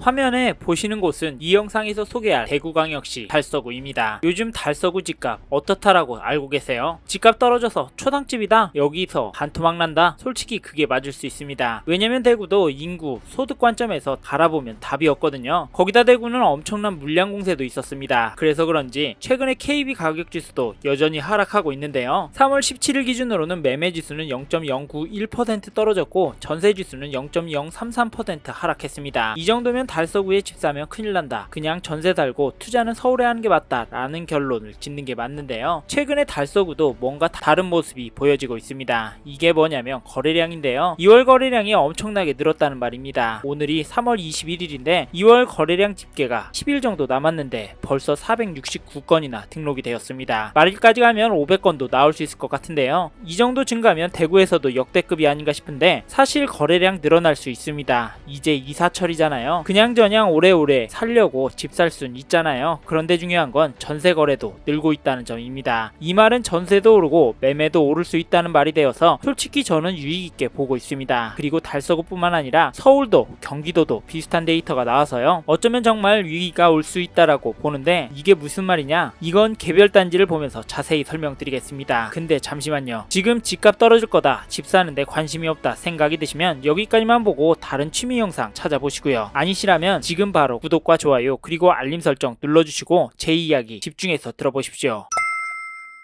화면에 보시는 곳은 이 영상에서 소개할 대구광역시 달서구입니다. 요즘 달서구 집값 어떻다라고 알고 계세요? 집값 떨어져서 초당집이다? 여기서 반토막 난다? 솔직히 그게 맞을 수 있습니다. 왜냐면 대구도 인구, 소득 관점에서 바라보면 답이 없거든요. 거기다 대구는 엄청난 물량 공세도 있었습니다. 그래서 그런지 최근에 KB 가격 지수도 여전히 하락하고 있는데요. 3월 17일 기준으로는 매매 지수는 0.091% 떨어졌고 전세 지수는 0.033% 하락했습니다. 이 정도면 달서구에 집 사면 큰일 난다. 그냥 전세 달고 투자는 서울에 하는 게 맞다 라는 결론을 짓는 게 맞는데요. 최근에 달서구도 뭔가 다른 모습이 보여지고 있습니다. 이게 뭐냐면 거래량인데요. 2월 거래량이 엄청나게 늘었다는 말입니다. 오늘이 3월 21일인데 2월 거래량 집계가 10일 정도 남았는데 벌써 469건이나 등록이 되었습니다. 말일까지 가면 500건도 나올 수 있을 것 같은데요. 이 정도 증가면 대구에서도 역대급이 아닌가 싶은데 사실 거래량 늘어날 수 있습니다. 이제 이사철이잖아요. 그냥저냥 오래오래 살려고 집 살 순 있잖아요. 그런데 중요한 건 전세 거래도 늘고 있다는 점입니다. 이 말은 전세도 오르고 매매도 오를 수 있다는 말이 되어서 솔직히 저는 유익 있게 보고 있습니다. 그리고 달서구뿐만 아니라 서울도 경기도도 비슷한 데이터가 나와서요. 어쩌면 정말 위기가 올 수 있다라고 보는데 이게 무슨 말이냐? 이건 개별 단지를 보면서 자세히 설명드리겠습니다. 근데 잠시만요. 지금 집값 떨어질 거다, 집 사는데 관심이 없다 생각이 드시면 여기까지만 보고 다른 취미 영상 찾아보시고요. 아니시라면 지금 바로 구독과 좋아요 그리고 알림 설정 눌러주시고 제 이야기 집중해서 들어보십시오.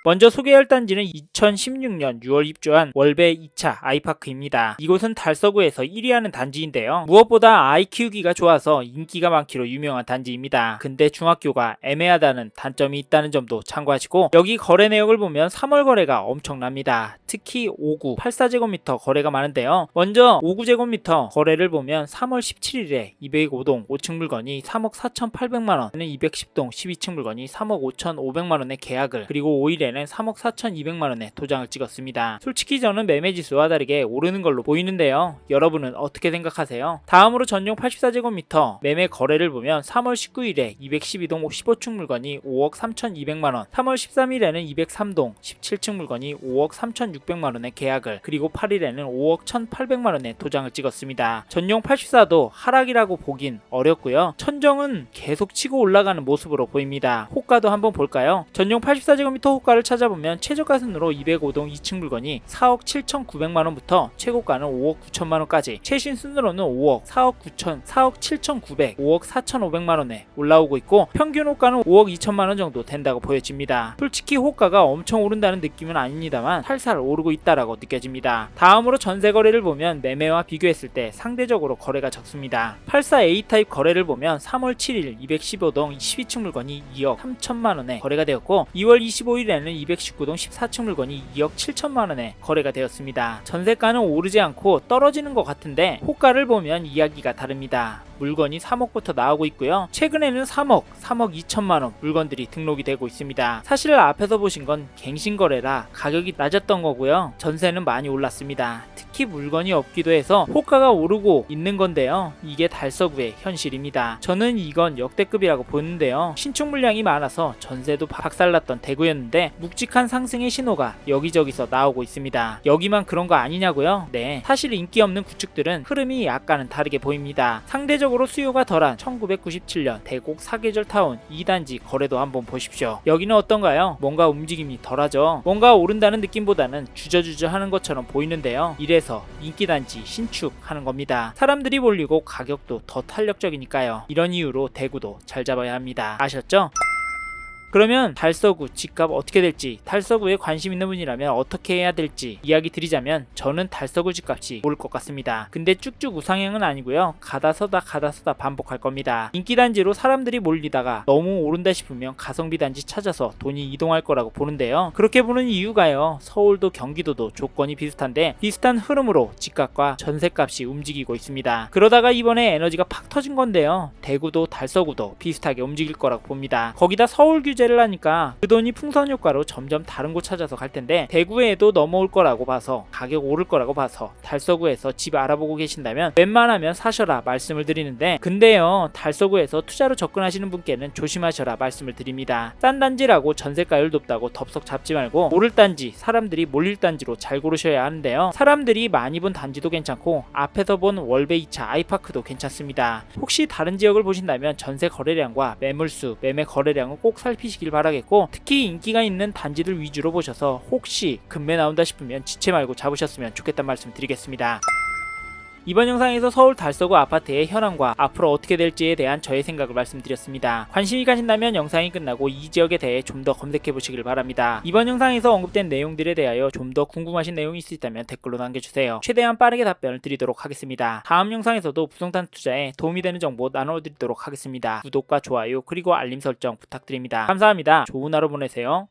먼저 소개할 단지는 2016년 6월 입주한 월배 2차 아이파크입니다. 이곳은 달서구에서 1위 하는 단지인데요. 무엇보다 아이 키우기가 좋아서 인기가 많기로 유명한 단지입니다. 근데 중학교가 애매하다는 단점이 있다는 점도 참고하시고 여기 거래 내역을 보면 3월 거래가 엄청납니다. 특히 5구 84제곱미터 거래가 많은데요. 먼저 5구 제곱미터 거래를 보면 3월 17일에 205동 5층 물건이 3억 4,800만원, 210동 12층 물건이 3억 5,500만원의 계약을, 그리고 5일에 3억 4,200만원의 도장을 찍었습니다. 솔직히 저는 매매지수와 다르게 오르는 걸로 보이는데요. 여러분은 어떻게 생각하세요? 다음으로 전용 84제곱미터 매매 거래를 보면 3월 19일에 212동 15층 물건이 5억 3,200만원, 3월 13일에는 203동 17층 물건이 5억 3,600만원의 계약을, 그리고 8일에는 5억 1,800만원의 도장을 찍었습니다. 전용 84도 하락이라고 보긴 어렵고요. 천정은 계속 치고 올라가는 모습으로 보입니다. 호가도 한번 볼까요? 전용 84제곱미터 호가를 찾아보면 최저가 순으로 205동 2층 물건이 4억 7,900만원부터 최고가는 5억 9천만원까지, 최신 순으로는 5억, 4억 9천, 4억 7,900, 5억 4,500만원에 올라오고 있고 평균 호가는 5억 2천만원 정도 된다고 보여집니다. 솔직히 호가가 엄청 오른다는 느낌은 아닙니다만 살살 오르고 있다라고 느껴집니다. 다음으로 전세 거래를 보면 매매와 비교했을 때 상대적으로 거래가 적습니다. 84A 타입 거래를 보면 3월 7일 215동 12층 물건이 2억 3천만원에 거래가 되었고 2월 25일에는 219동 14층 물건이 2억 7천만원에 거래가 되었습니다. 전세가는 오르지 않고 떨어지는 것 같은데 호가를 보면 이야기가 다릅니다. 물건이 3억부터 나오고 있고요. 최근에는 3억 2천만원 물건들이 등록이 되고 있습니다. 사실 앞에서 보신 건 갱신거래라 가격이 낮았던 거고요. 전세는 많이 올랐습니다. 특히 물건이 없기도 해서 호가가 오르고 있는 건데요. 이게 달서구의 현실입니다. 저는 이건 역대급이라고 보는데요. 신축 물량이 많아서 전세도 박살났던 대구였는데 묵직한 상승의 신호가 여기저기서 나오고 있습니다. 여기만 그런 거 아니냐고요? 네, 사실 인기 없는 구축들은 흐름이 약간은 다르게 보입니다. 상대적으로 수요가 덜한 1997년 대곡 사계절 타운 2단지 거래도 한번 보십시오. 여기는 어떤가요? 뭔가 움직임이 덜하죠. 뭔가 오른다는 느낌보다는 주저주저 하는 것처럼 보이는데요. 이래서 인기단지 신축하는 겁니다. 사람들이 몰리고 가격도 더 탄력적이니까요. 이런 이유로 대구도 잘 잡아야 합니다. 아셨죠? 그러면 달서구 집값 어떻게 될지, 달서구에 관심 있는 분이라면 어떻게 해야 될지 이야기 드리자면 저는 달서구 집값이 오를 것 같습니다. 근데 쭉쭉 우상향은 아니고요. 가다서다 반복할 겁니다. 인기단지로 사람들이 몰리다가 너무 오른다 싶으면 가성비 단지 찾아서 돈이 이동할 거라고 보는데요. 그렇게 보는 이유가요. 서울도 경기도도 조건이 비슷한데 비슷한 흐름으로 집값과 전세값이 움직이고 있습니다. 그러다가 이번에 에너지가 팍 터진 건데요. 대구도 달서구도 비슷하게 움직일 거라고 봅니다. 거기다 서울 규제 투자를 하니까 그 돈이 풍선 효과로 점점 다른 곳 찾아서 갈 텐데, 대구에도 넘어올 거라고 봐서, 가격 오를 거라고 봐서 달서구에서 집 알아보고 계신다면 웬만하면 사셔라 말씀을 드리는데, 근데요, 달서구에서 투자로 접근하시는 분께는 조심하셔라 말씀을 드립니다. 싼 단지라고 전세가율 높다고 덥석 잡지 말고 오를 단지, 사람들이 몰릴 단지로 잘 고르셔야 하는데요. 사람들이 많이 본 단지도 괜찮고 앞에서 본 월베 2차 아이파크도 괜찮습니다. 혹시 다른 지역을 보신다면 전세 거래량과 매물수, 매매 거래량을 꼭 살피시길 바라겠고, 특히 인기가 있는 단지들 위주로 보셔서 혹시 급매 나온다 싶으면 지체 말고 잡으셨으면 좋겠다는 말씀 드리겠습니다. 이번 영상에서 서울 달서구 아파트의 현황과 앞으로 어떻게 될지에 대한 저의 생각을 말씀드렸습니다. 관심이 가신다면 영상이 끝나고 이 지역에 대해 좀 더 검색해 보시길 바랍니다. 이번 영상에서 언급된 내용들에 대하여 좀 더 궁금하신 내용이 있으시다면 댓글로 남겨주세요. 최대한 빠르게 답변을 드리도록 하겠습니다. 다음 영상에서도 부동산 투자에 도움이 되는 정보 나눠드리도록 하겠습니다. 구독과 좋아요 그리고 알림 설정 부탁드립니다. 감사합니다. 좋은 하루 보내세요.